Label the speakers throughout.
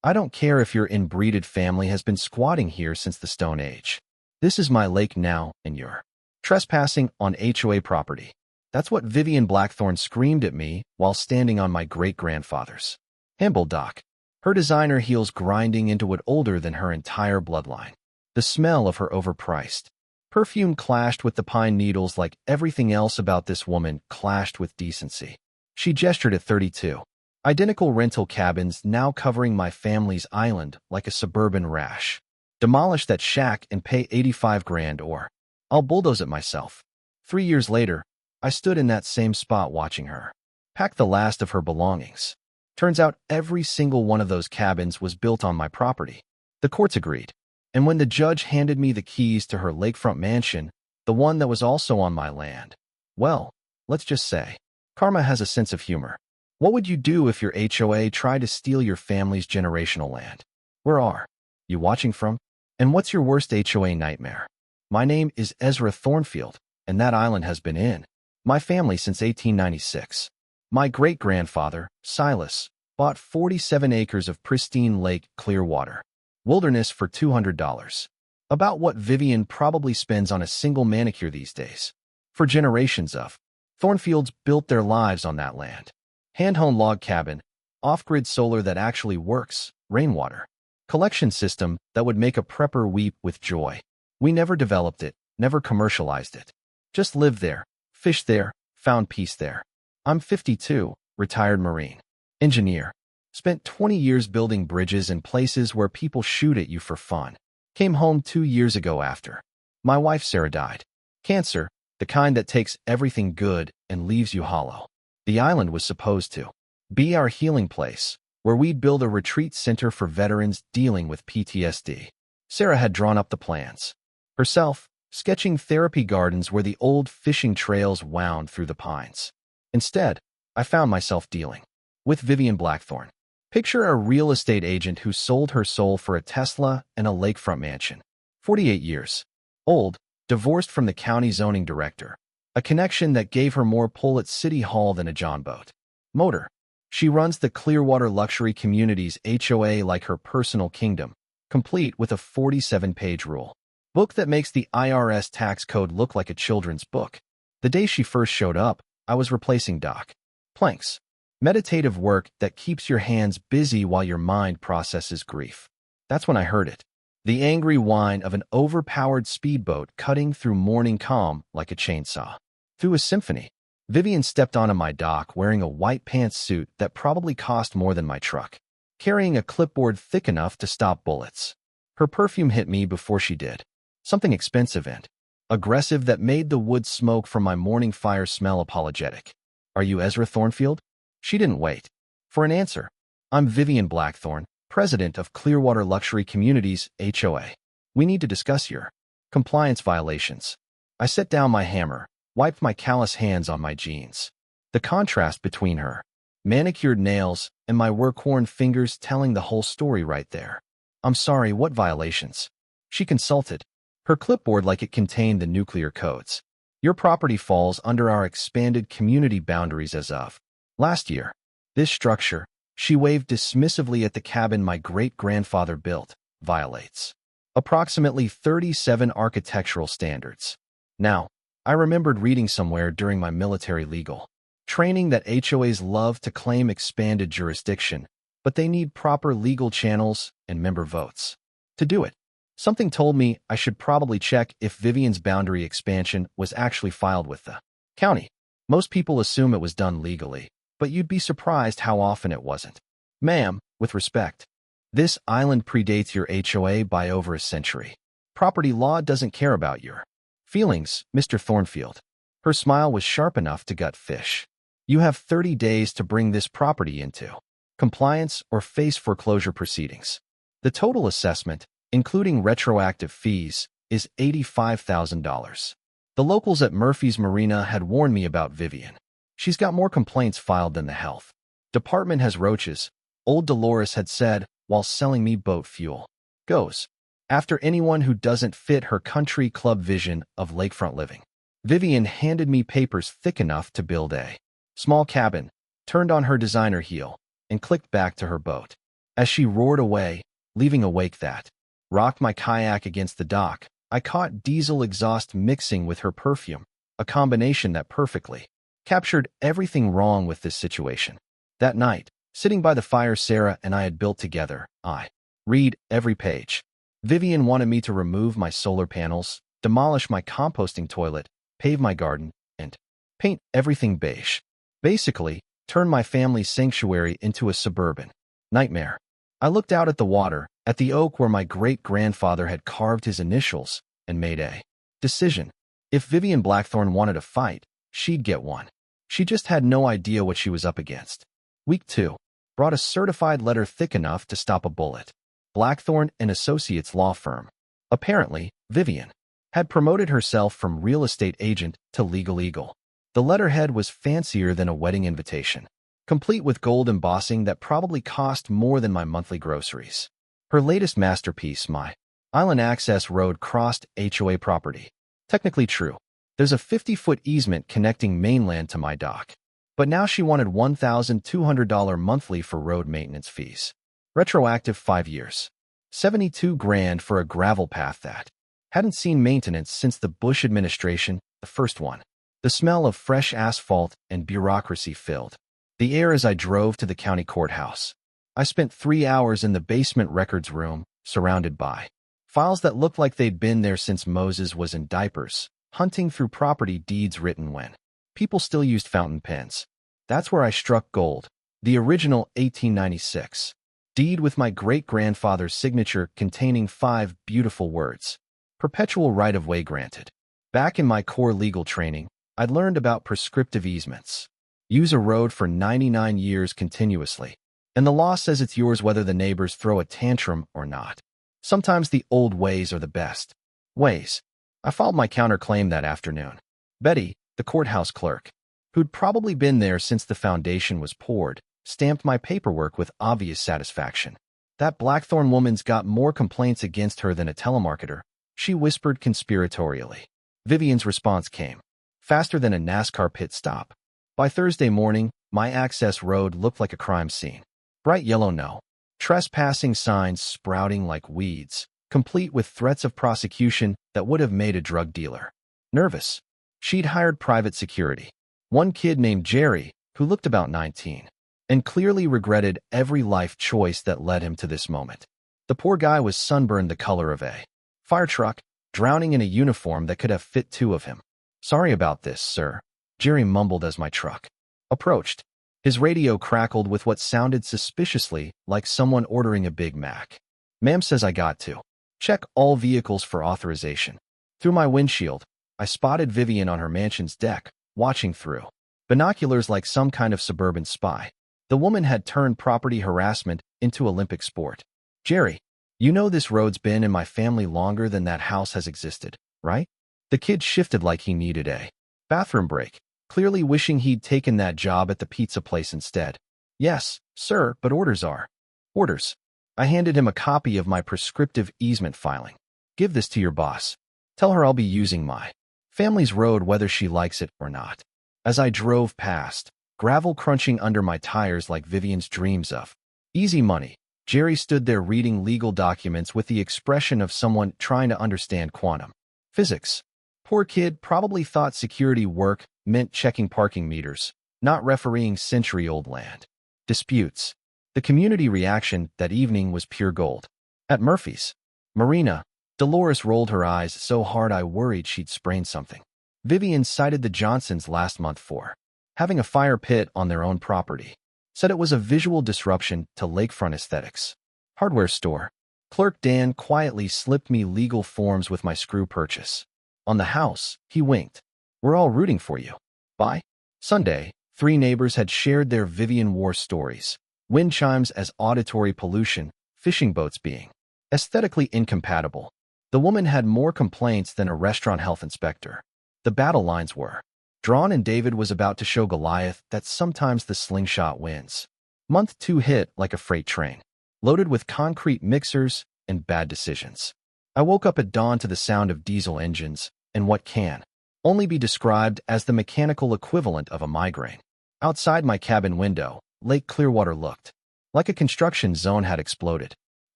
Speaker 1: I don't care if your inbreeded family has been squatting here since the Stone Age. This is my lake now, and you're trespassing on HOA property. That's what Vivian Blackthorne screamed at me while standing on my great-grandfather's Hamble dock, her designer heels grinding into wood older than her entire bloodline. The smell of her overpriced perfume clashed with the pine needles like everything else about this woman clashed with decency. She gestured at 32. Identical rental cabins now covering my family's island like a suburban rash. Demolish that shack and pay 85 grand or I'll bulldoze it myself. 3 years later, I stood in that same spot watching her pack the last of her belongings. Turns out every single one of those cabins was built on my property. The courts agreed. And when the judge handed me the keys to her lakefront mansion, the one that was also on my land, well, let's just say, karma has a sense of humor. What would you do if your HOA tried to steal your family's generational land? Where are you watching from? And what's your worst HOA nightmare? My name is Ezra Thornfield, and that island has been in my family since 1896. My great-grandfather, Silas, bought 47 acres of pristine Lake Clearwater wilderness for $200. About what Vivian probably spends on a single manicure these days. For generations of Thornfields built their lives on that land. Hand-honed log cabin, off-grid solar that actually works, rainwater collection system that would make a prepper weep with joy. We never developed it, never commercialized it. Just lived there, fished there, found peace there. I'm 52, retired Marine engineer. Spent 20 years building bridges in places where people shoot at you for fun. Came home 2 years ago after my wife Sarah died. Cancer, the kind that takes everything good and leaves you hollow. The island was supposed to be our healing place, where we'd build a retreat center for veterans dealing with PTSD. Sarah had drawn up the plans herself, sketching therapy gardens where the old fishing trails wound through the pines. Instead, I found myself dealing with Vivian Blackthorne. Picture a real estate agent who sold her soul for a Tesla and a lakefront mansion. 48 years old, divorced from the county zoning director. A connection that gave her more pull at City Hall than a John boat motor. She runs the Clearwater Luxury Communities HOA like her personal kingdom, complete with a 47-page rule book that makes the IRS tax code look like a children's book. The day she first showed up, I was replacing dock planks. Meditative work that keeps your hands busy while your mind processes grief. That's when I heard it. The angry whine of an overpowered speedboat cutting through morning calm like a chainsaw. Through a symphony, Vivian stepped onto my dock wearing a white pantsuit that probably cost more than my truck, carrying a clipboard thick enough to stop bullets. Her perfume hit me before she did. Something expensive and aggressive that made the wood smoke from my morning fire smell apologetic. Are you Ezra Thornfield? She didn't wait for an answer. I'm Vivian Blackthorne, president of Clearwater Luxury Communities, HOA. We need to discuss your compliance violations. I set down my hammer, wiped my callous hands on my jeans. The contrast between her manicured nails and my work-worn fingers telling the whole story right there. I'm sorry, what violations? She consulted her clipboard like it contained the nuclear codes. Your property falls under our expanded community boundaries as of last year. This structure, she waved dismissively at the cabin my great-grandfather built, violates approximately 37 architectural standards. Now, I remembered reading somewhere during my military legal training that HOAs love to claim expanded jurisdiction, but they need proper legal channels and member votes to do it. Something told me I should probably check if Vivian's boundary expansion was actually filed with the county. Most people assume it was done legally, but you'd be surprised how often it wasn't. Ma'am, with respect, this island predates your HOA by over a century. Property law doesn't care about your feelings, Mr. Thornfield. Her smile was sharp enough to gut fish. You have 30 days to bring this property into compliance or face foreclosure proceedings. The total assessment, including retroactive fees, is $85,000. The locals at Murphy's Marina had warned me about Vivian. She's got more complaints filed than the health department has roaches, old Dolores had said while selling me boat fuel. Goes after anyone who doesn't fit her country club vision of lakefront living. Vivian handed me papers thick enough to build a small cabin, turned on her designer heel, and clicked back to her boat. As she roared away, leaving a wake that rocked my kayak against the dock, I caught diesel exhaust mixing with her perfume, a combination that perfectly captured everything wrong with this situation. That night, sitting by the fire Sarah and I had built together, I read every page. Vivian wanted me to remove my solar panels, demolish my composting toilet, pave my garden, and paint everything beige. Basically, turn my family's sanctuary into a suburban nightmare. I looked out at the water, at the oak where my great-grandfather had carved his initials, and made a decision. If Vivian Blackthorn wanted a fight, she'd get one. She just had no idea what she was up against. Week 2 brought a certified letter thick enough to stop a bullet. Blackthorn and Associates law firm. Apparently, Vivian had promoted herself from real estate agent to legal eagle. The letterhead was fancier than a wedding invitation, complete with gold embossing that probably cost more than my monthly groceries. Her latest masterpiece, my Island Access Road crossed HOA property. Technically true. There's a 50-foot easement connecting mainland to my dock. But now she wanted $1,200 monthly for road maintenance fees. Retroactive 5 years. $72,000 for a gravel path that hadn't seen maintenance since the Bush administration, the first one. The smell of fresh asphalt and bureaucracy filled the air as I drove to the county courthouse. I spent 3 hours in the basement records room, surrounded by files that looked like they'd been there since Moses was in diapers, hunting through property deeds written when people still used fountain pens. That's where I struck gold, the original 1896 deed with my great-grandfather's signature containing 5 beautiful words. Perpetual right-of-way granted. Back in my core legal training, I'd learned about prescriptive easements. Use a road for 99 years continuously, and the law says it's yours whether the neighbors throw a tantrum or not. Sometimes the old ways are the best ways. I filed my counterclaim that afternoon. Betty, the courthouse clerk, who'd probably been there since the foundation was poured, stamped my paperwork with obvious satisfaction. That Blackthorn woman's got more complaints against her than a telemarketer, she whispered conspiratorially. Vivian's response came faster than a NASCAR pit stop. By Thursday morning, my access road looked like a crime scene. Bright yellow no trespassing signs sprouting like weeds, complete with threats of prosecution that would have made a drug dealer nervous. She'd hired private security. One kid named Jerry, who looked about 19, and clearly regretted every life choice that led him to this moment. The poor guy was sunburned the color of a fire truck, drowning in a uniform that could have fit 2 of him. "Sorry about this, sir," Jerry mumbled as my truck approached. His radio crackled with what sounded suspiciously like someone ordering a Big Mac. "Ma'am says I got to check all vehicles for authorization." Through my windshield, I spotted Vivian on her mansion's deck, watching through binoculars like some kind of suburban spy. The woman had turned property harassment into Olympic sport. "Jerry, you know this road's been in my family longer than that house has existed, right?" The kid shifted like he needed a bathroom break, clearly wishing he'd taken that job at the pizza place instead. "Yes, sir, but orders are orders." I handed him a copy of my prescriptive easement filing. "Give this to your boss. Tell her I'll be using my family's road whether she likes it or not." As I drove past, gravel crunching under my tires like Vivian's dreams of easy money, Jerry stood there reading legal documents with the expression of someone trying to understand quantum physics. Poor kid probably thought security work meant checking parking meters, not refereeing century-old land disputes. The community reaction that evening was pure gold. At Murphy's Marina, Dolores rolled her eyes so hard I worried she'd sprain something. Vivian cited the Johnsons last month for having a fire pit on their own property. Said it was a visual disruption to lakefront aesthetics. Hardware store. Clerk Dan quietly slipped me legal forms with my screw purchase. On the house, he winked. "We're all rooting for you." By Sunday, 3 neighbors had shared their Vivian war stories. Wind chimes as auditory pollution, fishing boats being aesthetically incompatible. The woman had more complaints than a restaurant health inspector. The battle lines were drawn and David was about to show Goliath that sometimes the slingshot wins. Month 2 hit like a freight train, loaded with concrete mixers and bad decisions. I woke up at dawn to the sound of diesel engines and what can only be described as the mechanical equivalent of a migraine. Outside my cabin window, Lake Clearwater looked Like a construction zone had exploded.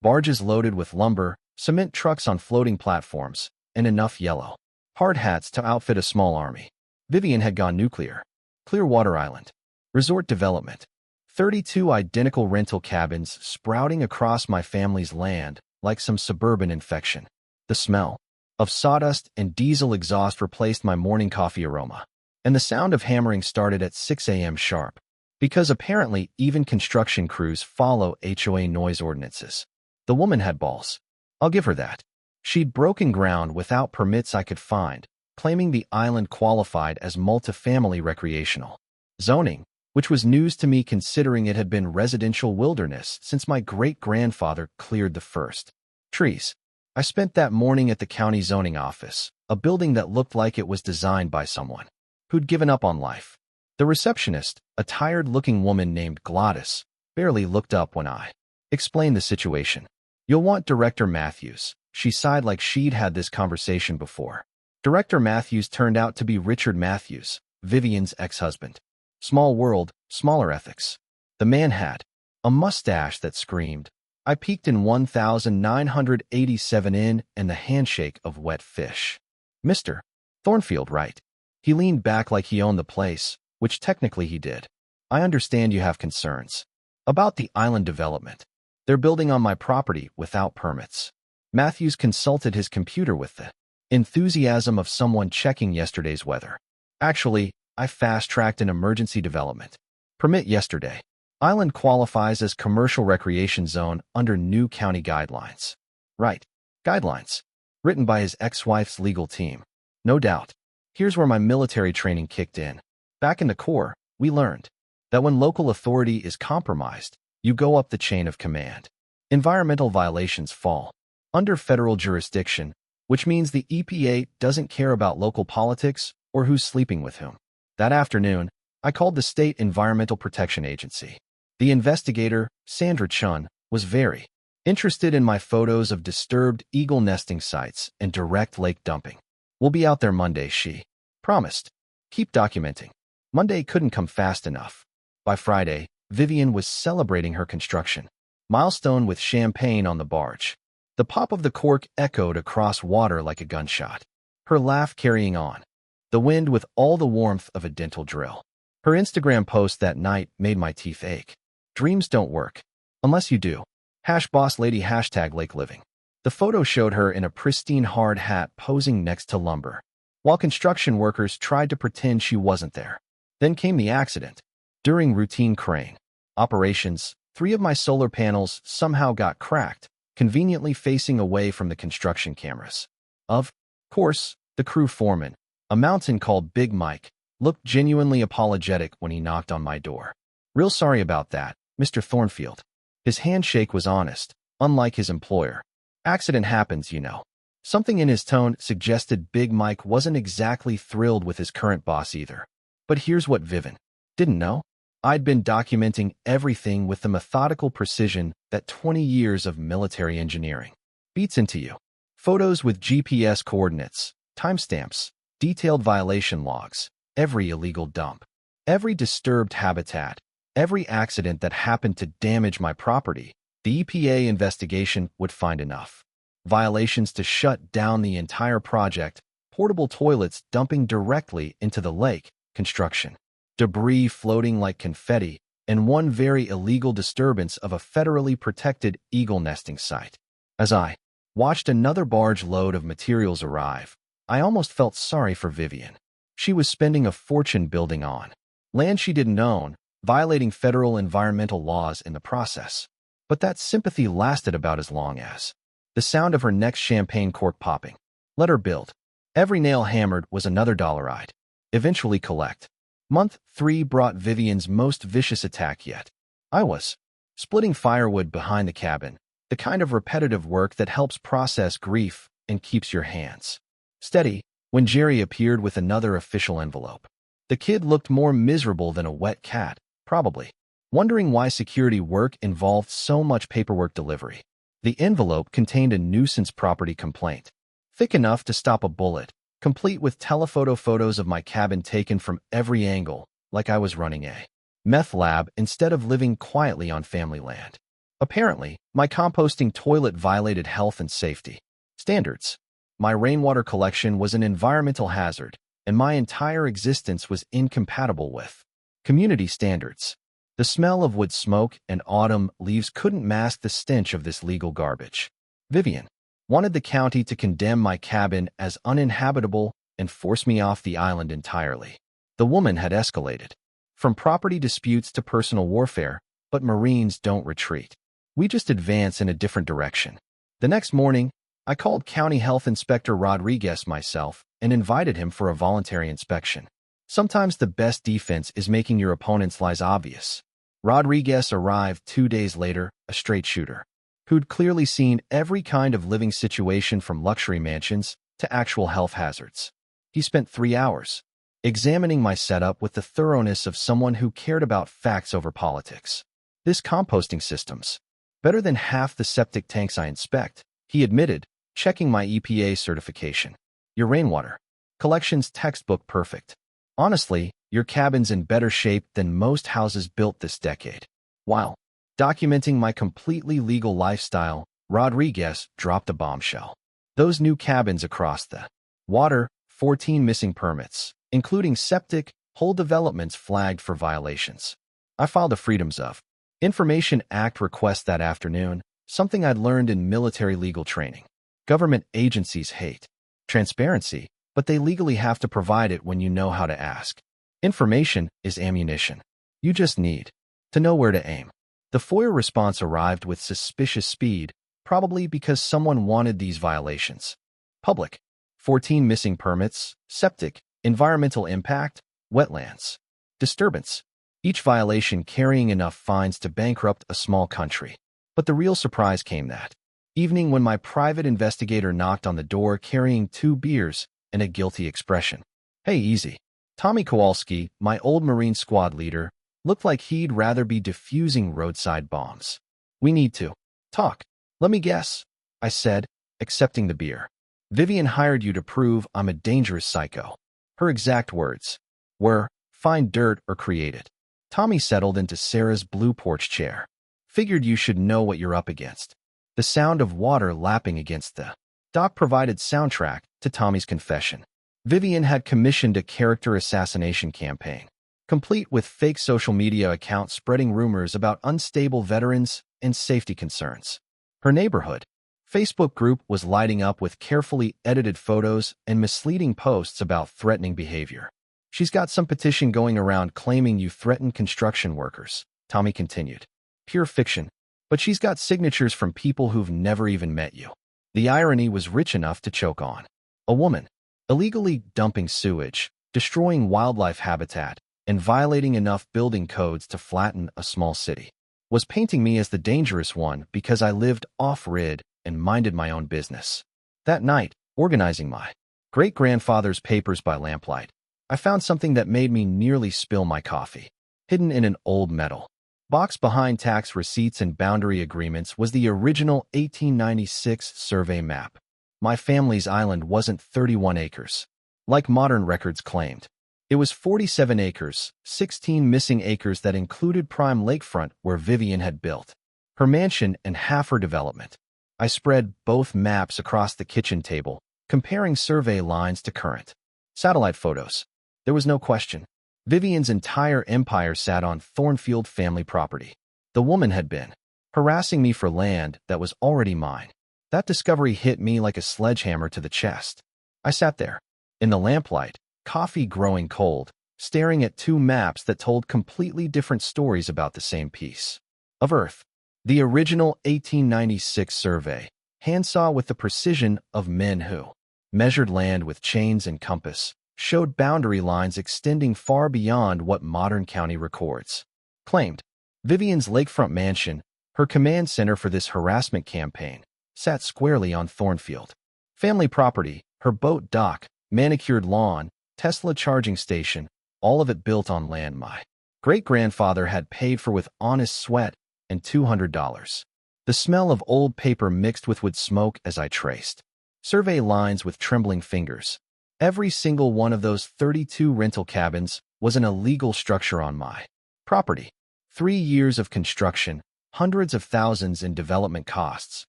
Speaker 1: Barges loaded with lumber, cement trucks on floating platforms, and enough yellow hard hats to outfit a small army. Vivian had gone nuclear. Clearwater Island. Resort development. 32 identical rental cabins sprouting across my family's land like some suburban infection. The smell of sawdust and diesel exhaust replaced my morning coffee aroma. And the sound of hammering started at 6 a.m. sharp. Because apparently even construction crews follow HOA noise ordinances. The woman had balls. I'll give her that. She'd broken ground without permits I could find, claiming the island qualified as multifamily recreational zoning, which was news to me considering it had been residential wilderness since my great-grandfather cleared the first trees. I spent that morning at the county zoning office, a building that looked like it was designed by someone who'd given up on life. The receptionist, a tired-looking woman named Gladys, barely looked up when I explained the situation. You'll want Director Matthews. She sighed like she'd had this conversation before. Director Matthews turned out to be Richard Matthews, Vivian's ex-husband. Small world, smaller ethics. The man had a mustache that screamed. I peeked in 1987 in and the handshake of wet fish. Mr. Thornfield, right? He leaned back like he owned the place, which technically he did. I understand you have concerns about the island development. They're building on my property without permits. Matthews consulted his computer with the enthusiasm of someone checking yesterday's weather. Actually, I fast-tracked an emergency development permit yesterday. Island qualifies as commercial recreation zone under new county guidelines. Right. Guidelines. Written by his ex-wife's legal team. No doubt. Here's where my military training kicked in. Back in the Corps, we learned that when local authority is compromised, you go up the chain of command. Environmental violations fall under federal jurisdiction, which means the EPA doesn't care about local politics or who's sleeping with whom. That afternoon, I called the State Environmental Protection Agency. The investigator, Sandra Chun, was very interested in my photos of disturbed eagle nesting sites and direct lake dumping. We'll be out there Monday, she promised. Keep documenting. Monday couldn't come fast enough. By Friday, Vivian was celebrating her construction milestone with champagne on the barge. The pop of the cork echoed across water like a gunshot. Her laugh carrying on. The wind with all the warmth of a dental drill. Her Instagram post that night made my teeth ache. Dreams don't work. Unless you do. #BossLady #LakeLiving. The photo showed her in a pristine hard hat posing next to lumber, while construction workers tried to pretend she wasn't there. Then came the accident. During routine crane operations, 3 of my solar panels somehow got cracked, conveniently facing away from the construction cameras. Of course, the crew foreman, a mountain called Big Mike, looked genuinely apologetic when he knocked on my door. Real sorry about that, Mr. Thornfield. His handshake was honest, unlike his employer. Accident happens, you know. Something in his tone suggested Big Mike wasn't exactly thrilled with his current boss either. But here's what Vivian didn't know. I'd been documenting everything with the methodical precision that 20 years of military engineering beats into you. Photos with GPS coordinates, timestamps, detailed violation logs, every illegal dump, every disturbed habitat, every accident that happened to damage my property. The EPA investigation would find enough violations to shut down the entire project, portable toilets dumping directly into the lake, construction debris floating like confetti, and one very illegal disturbance of a federally protected eagle nesting site. As I watched another barge load of materials arrive, I almost felt sorry for Vivian. She was spending a fortune building on land she didn't own, violating federal environmental laws in the process. But that sympathy lasted about as long as the sound of her next champagne cork popping. Let her build. Every nail hammered was another dollar I'd eventually collect. Month 3 brought Vivian's most vicious attack yet. I was splitting firewood behind the cabin, the kind of repetitive work that helps process grief and keeps your hands steady, when Jerry appeared with another official envelope. The kid looked more miserable than a wet cat, probably wondering why security work involved so much paperwork delivery. The envelope contained a nuisance property complaint, thick enough to stop a bullet, complete with telephoto photos of my cabin taken from every angle, like I was running a meth lab instead of living quietly on family land. Apparently, my composting toilet violated health and safety standards. My rainwater collection was an environmental hazard, and my entire existence was incompatible with community standards. The smell of wood smoke and autumn leaves couldn't mask the stench of this legal garbage. Vivian wanted the county to condemn my cabin as uninhabitable and force me off the island entirely. The woman had escalated from property disputes to personal warfare, but Marines don't retreat. We just advance in a different direction. The next morning, I called County Health Inspector Rodriguez myself and invited him for a voluntary inspection. Sometimes the best defense is making your opponent's lies obvious. Rodriguez arrived 2 days later, a straight shooter, who'd clearly seen every kind of living situation from luxury mansions to actual health hazards. He spent 3 hours examining my setup with the thoroughness of someone who cared about facts over politics. This composting system's better than half the septic tanks I inspect, he admitted, checking my EPA certification. Your rainwater collection's textbook perfect. Honestly, your cabin's in better shape than most houses built this decade. While documenting my completely legal lifestyle, Rodriguez dropped a bombshell. Those new cabins across the water, 14 missing permits, including septic, whole developments flagged for violations. I filed a Freedoms of Information Act request that afternoon, something I'd learned in military legal training. Government agencies hate transparency, but they legally have to provide it when you know how to ask. Information is ammunition. You just need to know where to aim. The FOIA response arrived with suspicious speed, probably because someone wanted these violations public. 14 missing permits, septic, environmental impact, wetlands, disturbance. Each violation carrying enough fines to bankrupt a small country. But the real surprise came that evening when my private investigator knocked on the door carrying 2 beers and a guilty expression. Hey, easy. Tommy Kowalski, my old Marine squad leader, looked like he'd rather be defusing roadside bombs. We need to talk. Let me guess, I said, accepting the beer. Vivian hired you to prove I'm a dangerous psycho. Her exact words were, find dirt or create it. Tommy settled into Sarah's blue porch chair. Figured you should know what you're up against. The sound of water lapping against the dock provided soundtrack to Tommy's confession. Vivian had commissioned a character assassination campaign, complete with fake social media accounts spreading rumors about unstable veterans and safety concerns. Her neighborhood Facebook group was lighting up with carefully edited photos and misleading posts about threatening behavior. She's got some petition going around claiming you threatened construction workers, Tommy continued. Pure fiction, but she's got signatures from people who've never even met you. The irony was rich enough to choke on. A woman, illegally dumping sewage, destroying wildlife habitat, and violating enough building codes to flatten a small city, was painting me as the dangerous one because I lived off-grid and minded my own business. That night, organizing my great-grandfather's papers by lamplight, I found something that made me nearly spill my coffee. Hidden in an old metal box behind tax receipts and boundary agreements was the original 1896 survey map. My family's island wasn't 31 acres, like modern records claimed. It was 47 acres, 16 missing acres that included prime lakefront where Vivian had built her mansion and half her development. I spread both maps across the kitchen table, comparing survey lines to current satellite photos. There was no question. Vivian's entire empire sat on Thornfield family property. The woman had been harassing me for land that was already mine. That discovery hit me like a sledgehammer to the chest. I sat there, in the lamplight, coffee growing cold, staring at 2 maps that told completely different stories about the same piece of Earth. The original 1896 survey, handsaw with the precision of men who measured land with chains and compass, showed boundary lines extending far beyond what modern county records claimed. Vivian's lakefront mansion, her command center for this harassment campaign, sat squarely on Thornfield family property, her boat dock, manicured lawn, Tesla charging station, all of it built on land my great-grandfather had paid for with honest sweat and $200. The smell of old paper mixed with wood smoke as I traced survey lines with trembling fingers. Every single one of those 32 rental cabins was an illegal structure on my Property. 3 years of construction, hundreds of thousands in development costs,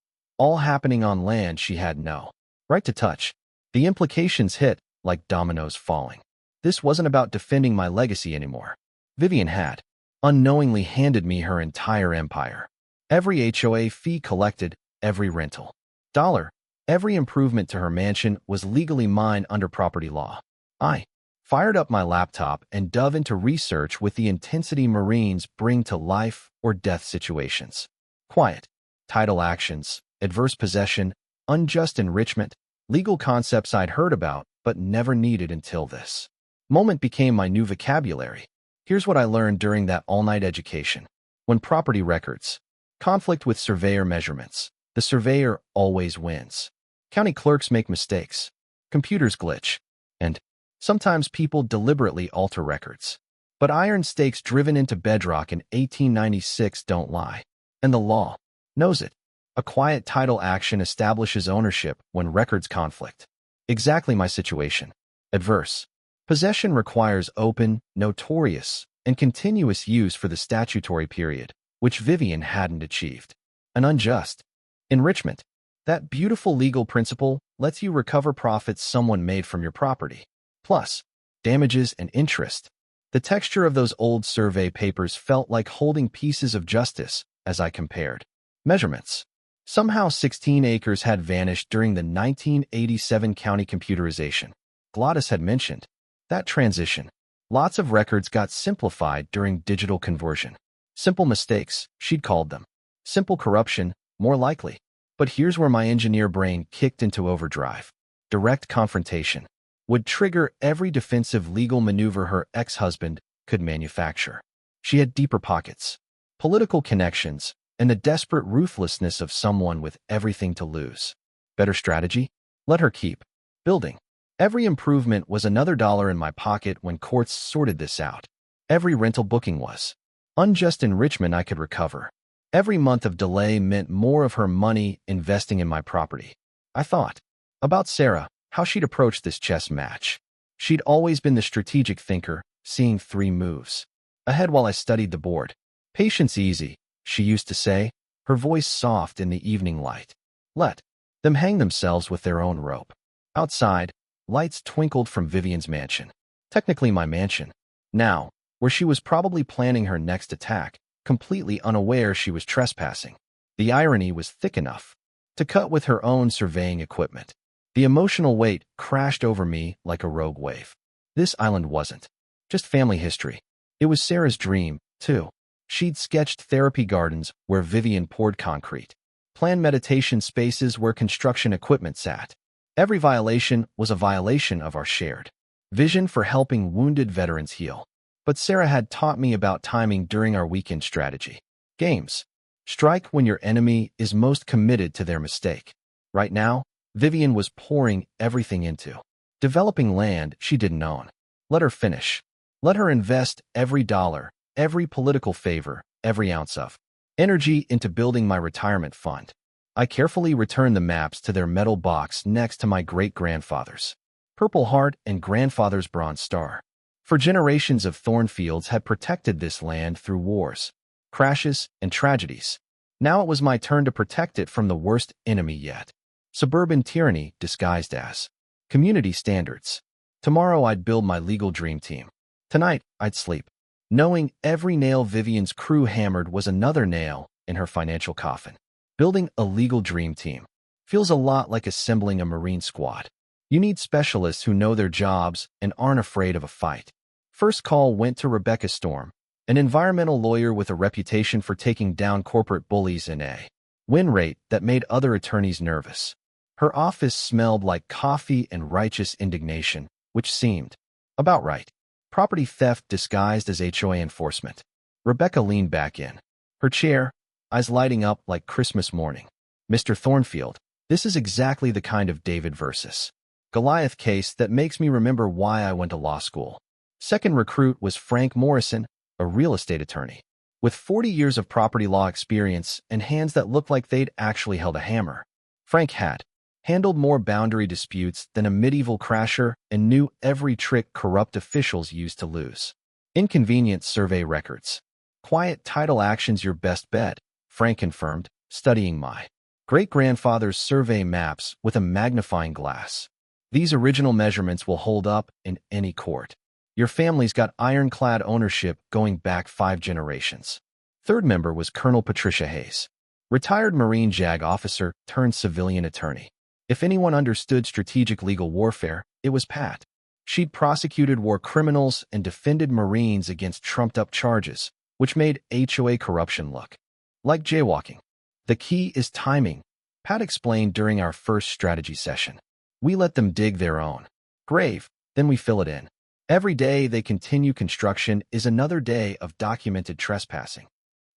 Speaker 1: all happening on land she had no right to touch. The implications hit like dominoes falling. This wasn't about defending my legacy anymore. Vivian had unknowingly handed me her entire empire. Every HOA fee collected, every rental dollar, every improvement to her mansion was legally mine under property law. I fired up my laptop and dove into research with the intensity Marines bring to life or death situations. Quiet, title actions, adverse possession, unjust enrichment, legal concepts I'd heard about but never needed until this moment became my new vocabulary. Here's what I learned during that all-night education. When property records conflict with surveyor measurements, the surveyor always wins. County clerks make mistakes, computers glitch, and sometimes people deliberately alter records. But iron stakes driven into bedrock in 1896 don't lie. And the law knows it. A quiet title action establishes ownership when records conflict. Exactly my situation. Adverse possession requires open, notorious, and continuous use for the statutory period, which Vivian hadn't achieved. An unjust enrichment. That beautiful legal principle lets you recover profits someone made from your property. Plus, damages and interest. The texture of those old survey papers felt like holding pieces of justice as I compared measurements. Somehow 16 acres had vanished during the 1987 county computerization. Glottis had mentioned that transition. Lots of records got simplified during digital conversion. Simple mistakes, she'd called them. Simple corruption, more likely. But here's where my engineer brain kicked into overdrive. Direct confrontation would trigger every defensive legal maneuver her ex-husband could manufacture. She had deeper pockets, political connections, and the desperate ruthlessness of someone with everything to lose. Better strategy? Let her keep building. Every improvement was another dollar in my pocket when courts sorted this out. Every rental booking was unjust enrichment I could recover. Every month of delay meant more of her money investing in my property. I thought about Sarah, how she'd approach this chess match. She'd always been the strategic thinker, seeing 3 moves ahead while I studied the board. Patience easy, she used to say, her voice soft in the evening light. Let them hang themselves with their own rope. Outside, lights twinkled from Vivian's mansion. Technically my mansion. Now, where she was probably planning her next attack, completely unaware she was trespassing. The irony was thick enough to cut with her own surveying equipment. The emotional weight crashed over me like a rogue wave. This island wasn't just family history. It was Sarah's dream, too. She'd sketched therapy gardens where Vivian poured concrete, planned meditation spaces where construction equipment sat. Every violation was a violation of our shared vision for helping wounded veterans heal. But Sarah had taught me about timing during our weekend strategy games. Strike when your enemy is most committed to their mistake. Right now, Vivian was pouring everything into developing land she didn't own. Let her finish. Let her invest every dollar, every political favor, every ounce of energy into building my retirement fund. I carefully returned the maps to their metal box next to my great-grandfather's Purple Heart and grandfather's Bronze Star. For generations of Thornfields had protected this land through wars, crashes, and tragedies. Now it was my turn to protect it from the worst enemy yet. Suburban tyranny disguised as community standards. Tomorrow I'd build my legal dream team. Tonight I'd sleep, knowing every nail Vivian's crew hammered was another nail in her financial coffin. Building a legal dream team feels a lot like assembling a Marine squad. You need specialists who know their jobs and aren't afraid of a fight. First call went to Rebecca Storm, an environmental lawyer with a reputation for taking down corporate bullies and a win rate that made other attorneys nervous. Her office smelled like coffee and righteous indignation, which seemed about right. Property theft disguised as HOA enforcement. Rebecca leaned back in her chair, eyes lighting up like Christmas morning. Mr. Thornfield, this is exactly the kind of David versus Goliath case that makes me remember why I went to law school. Second recruit was Frank Morrison, a real estate attorney, with 40 years of property law experience and hands that looked like they'd actually held a hammer. Frank had handled more boundary disputes than a medieval crasher and knew every trick corrupt officials used to lose. Inconvenient survey records. Quiet title action's your best bet, Frank confirmed, studying my great-grandfather's survey maps with a magnifying glass. These original measurements will hold up in any court. Your family's got ironclad ownership going back 5 generations. Third member was Colonel Patricia Hayes, retired Marine JAG officer turned civilian attorney. If anyone understood strategic legal warfare, it was Pat. She'd prosecuted war criminals and defended Marines against trumped-up charges, which made HOA corruption look like jaywalking. The key is timing, Pat explained during our first strategy session. We let them dig their own grave, then we fill it in. Every day they continue construction is another day of documented trespassing.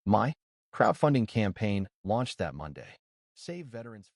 Speaker 1: My crowdfunding campaign launched that Monday. Save veterans.